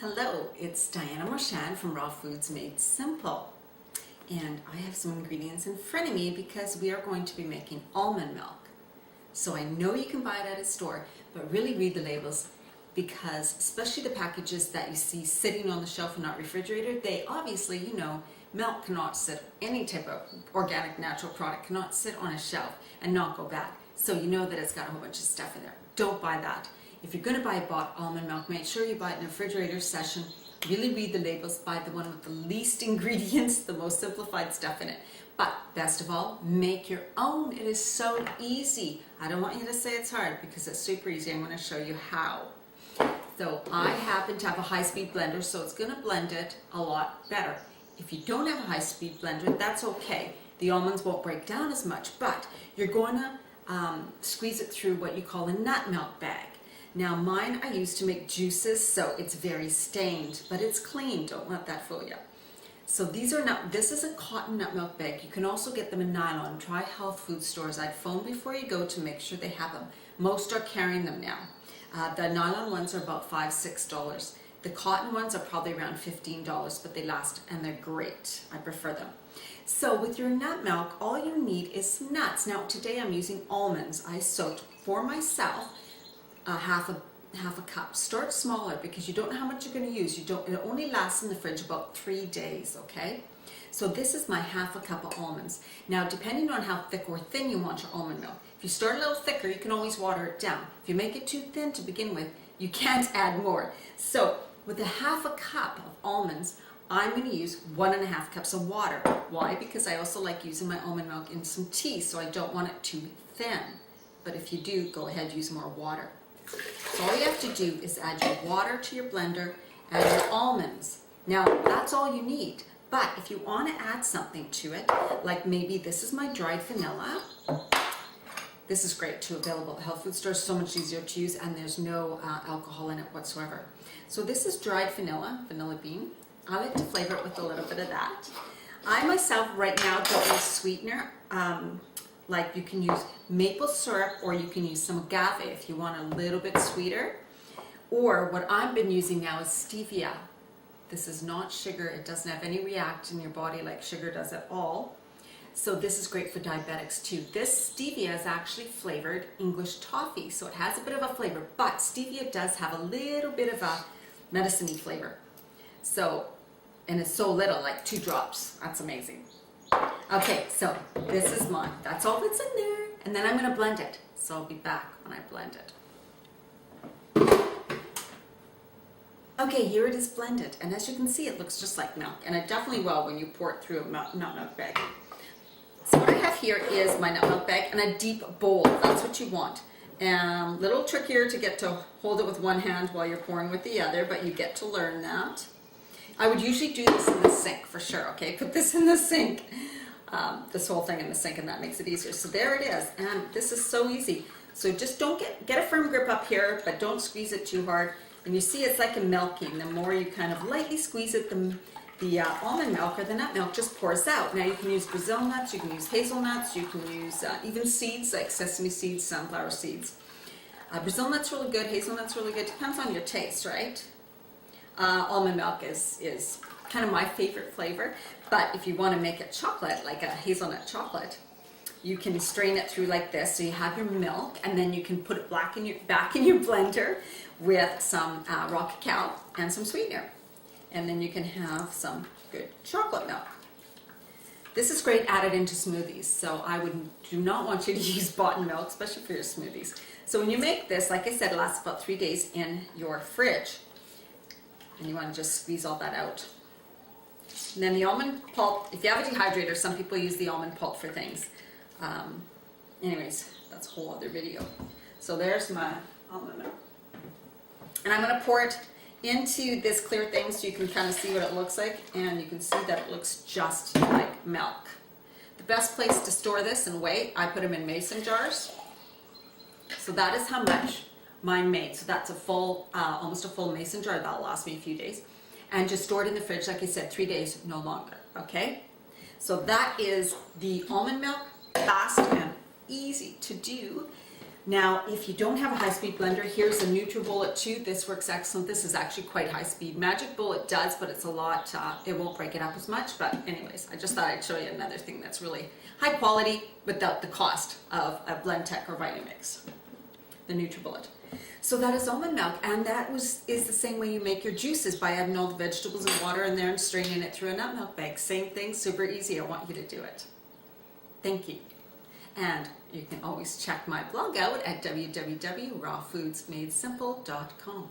Hello, it's Diana Marchand from Raw Foods Made Simple. And I have some ingredients in front of me because we are going to be making almond milk. So I know you can buy it at a store, but really read the labels because especially the packages that you see sitting on the shelf and not refrigerated, they obviously, milk cannot sit, any type of organic natural product cannot sit on a shelf and not go bad. So you know that it's got a whole bunch of stuff in there. Don't buy that. If you're going to buy bought almond milk, make sure you buy it in a refrigerator session. Really read the labels, buy the one with the least ingredients, the most simplified stuff in it. But best of all, make your own. It is so easy. I don't want you to say it's hard because it's super easy. I'm going to show you how. So I happen to have a high-speed blender, so it's going to blend it a lot better. If you don't have a high-speed blender, that's okay. The almonds won't break down as much, but you're going to squeeze it through what you call a nut milk bag. Now mine I use to make juices, so it's very stained, but it's clean. Don't let that fool you. So this is a cotton nut milk bag. You can also get them in nylon. Try health food stores. I'd phone before you go to make sure they have them. Most are carrying them now. The nylon ones are about $5, $6. The cotton ones are probably around $15, but they last and they're great. I prefer them. So with your nut milk, all you need is nuts. Now today I'm using almonds. I soaked for myself half a cup. Start smaller because you don't know how much you're going to use. It only lasts in the fridge about 3 days, okay? So this is my half a cup of almonds. Now depending on how thick or thin you want your almond milk, if you start a little thicker, you can always water it down. If you make it too thin to begin with, you can't add more. So with a half a cup of almonds, I'm going to use 1.5 cups of water. Why? Because I also like using my almond milk in some tea, so I don't want it too thin. But if you do, go ahead, use more water. So all you have to do is add your water to your blender, add your almonds. Now that's all you need. But if you want to add something to it, like maybe this is my dried vanilla. This is great too, available at health food stores, so much easier to use, and there's no alcohol in it whatsoever. So this is dried vanilla bean. I like to flavor it with a little bit of that. I myself right now don't use sweetener. Like you can use maple syrup or you can use some agave if you want a little bit sweeter. Or what I've been using now is stevia. This is not sugar. It doesn't have any react in your body like sugar does at all. So this is great for diabetics too. This stevia is actually flavored English toffee, so it has a bit of a flavor, but stevia does have a little bit of a medicine-y flavor. So, and it's so little, like 2 drops. That's amazing. Okay, so this is mine. That's all that's in there. And then I'm going to blend it. So I'll be back when I blend it. Okay, here it is blended. And as you can see, it looks just like milk. And it definitely will when you pour it through a nut milk bag. So what I have here is my nut milk bag and a deep bowl. That's what you want. And a little trickier to get to hold it with one hand while you're pouring with the other, but you get to learn that. I would usually do this in the sink for sure, okay? Put this in the sink. This whole thing in the sink, and that makes it easier. So there it is, and this is so easy. So just don't get a firm grip up here, but don't squeeze it too hard. And you see it's like a milking. The more you kind of lightly squeeze it, the almond milk or the nut milk just pours out. Now you can use Brazil nuts, you can use hazelnuts, you can use even seeds like sesame seeds, sunflower seeds. Brazil nuts really good, hazelnuts really good. Depends on your taste, right? Almond milk is kind of my favorite flavor, but if you want to make it chocolate, like a hazelnut chocolate, you can strain it through like this, so you have your milk, and then you can put it back in your blender with some raw cacao and some sweetener, and then you can have some good chocolate milk. This is great added into smoothies, so I do not want you to use bought milk, especially for your smoothies. So when you make this, like I said, it lasts about 3 days in your fridge. And you want to just squeeze all that out. And then the almond pulp, if you have a dehydrator, some people use the almond pulp for things. Anyways, that's a whole other video. So there's my almond milk. And I'm going to pour it into this clear thing so you can kind of see what it looks like. And you can see that it looks just like milk. The best place to store this and weigh, I put them in mason jars. So that is how much mine made. So that's a full, almost a full mason jar. That'll last me a few days. And just store it in the fridge, like I said, 3 days, no longer, okay? So that is the almond milk, fast and easy to do. Now, if you don't have a high-speed blender, here's a NutriBullet 2. This works excellent. This is actually quite high-speed. Magic Bullet does, but it's a lot, it won't break it up as much. But anyways, I just thought I'd show you another thing that's really high quality without the cost of a Blendtec or Vitamix, the NutriBullet. So that is almond milk, and that is the same way you make your juices, by adding all the vegetables and water in there and straining it through a nut milk bag. Same thing, super easy. I want you to do it. Thank you. And you can always check my blog out at www.rawfoodsmadesimple.com.